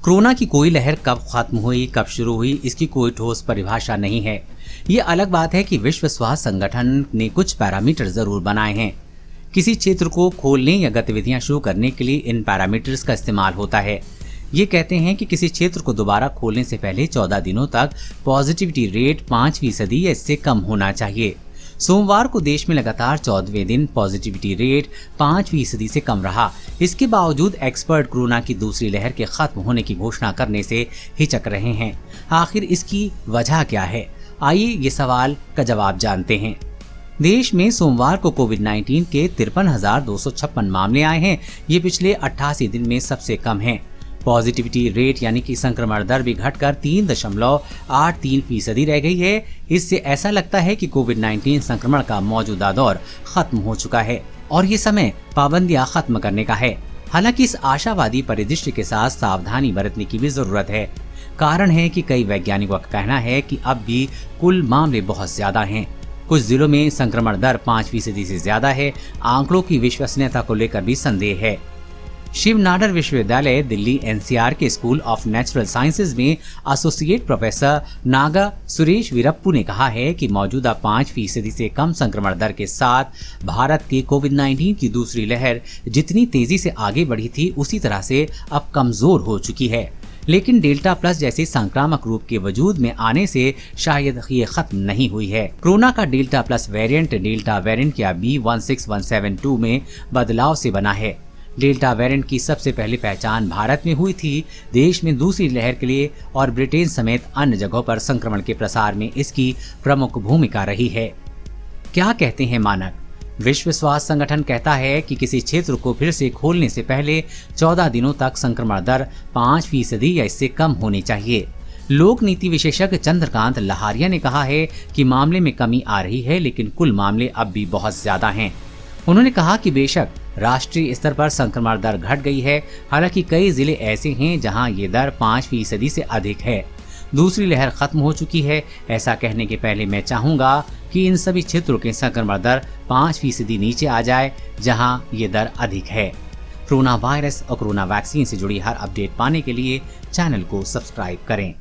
Corona की कोई लहर कब खत्म हुई, कब शुरू हुई, इसकी कोई ठोस परिभाषा नहीं है। ये अलग बात है कि विश्व स्वास्थ्य संगठन ने कुछ पैरामीटर जरूर बनाए हैं। किसी क्षेत्र को खोलने या गतिविधियां शुरू करने के लिए इन पैरामीटर्स का इस्तेमाल होता है। ये कहते हैं कि किसी क्षेत्र को दोबारा खोलने से पहले 14 दिनों तक पॉजिटिविटी रेट 5% या इससे कम होना चाहिए। सोमवार को देश में लगातार 14वें दिन पॉजिटिविटी रेट 5% से कम रहा। इसके बावजूद एक्सपर्ट कोरोना की दूसरी लहर के खत्म होने की घोषणा करने से हिचक रहे हैं। आखिर इसकी वजह क्या है? आइए ये सवाल का जवाब जानते हैं। देश में सोमवार को कोविड-19 के 53,256 मामले आए हैं। ये पिछले 88 दिन में सबसे कम है। पॉजिटिविटी रेट यानी कि संक्रमण दर भी घटकर 3.83% रह गई है। इससे ऐसा लगता है कि कोविड-19 संक्रमण का मौजूदा दौर खत्म हो चुका है और ये समय पाबंदियां खत्म करने का है। हालांकि इस आशावादी परिदृश्य के साथ सावधानी बरतने की भी जरूरत है। कारण है कि कई वैज्ञानिकों का कहना है कि अब भी कुल मामले बहुत ज्यादा हैं। कुछ जिलों में संक्रमण दर 5% से ज्यादा है। आंकड़ों की विश्वसनीयता को लेकर भी संदेह है। शिव नाडर विश्वविद्यालय दिल्ली एनसीआर के स्कूल ऑफ नेचुरल साइंसेज में एसोसिएट प्रोफेसर नागा सुरेश वीरप्पू ने कहा है कि मौजूदा 5% से कम संक्रमण दर के साथ भारत की कोविड-19 की दूसरी लहर जितनी तेजी से आगे बढ़ी थी उसी तरह से अब कमजोर हो चुकी है। लेकिन डेल्टा प्लस जैसे संक्रामक रूप के वजूद में आने से शायद ये खत्म नहीं हुई है। कोरोना का delta plus variant delta variant या B16172 में बदलाव से बना है। डेल्टा वेरिएंट की सबसे पहली पहचान भारत में हुई थी। देश में दूसरी लहर के लिए और ब्रिटेन समेत अन्य जगहों पर संक्रमण के प्रसार में इसकी प्रमुख भूमिका रही है। क्या कहते हैं मानक? विश्व स्वास्थ्य संगठन कहता है कि किसी क्षेत्र को फिर से खोलने से पहले 14 दिनों तक संक्रमण दर 5% या इससे कम होनी चाहिए। लोक नीति विशेषज्ञ चंद्रकांत लहारिया ने कहा है कि मामले में कमी आ रही है, लेकिन कुल मामले अब भी बहुत ज्यादा हैं। उन्होंने कहा कि बेशक राष्ट्रीय स्तर पर संक्रमण दर घट गई है, हालांकि कई जिले ऐसे हैं जहां ये दर 5% से अधिक है। दूसरी लहर खत्म हो चुकी है। ऐसा कहने के पहले मैं चाहूंगा कि इन सभी क्षेत्रों के संक्रमण दर 5% नीचे आ जाए जहां ये दर अधिक है। कोरोना वायरस और कोरोना वैक्सीन से जुड़ी हर अपडेट पाने के लिए चैनल को सब्सक्राइब करें।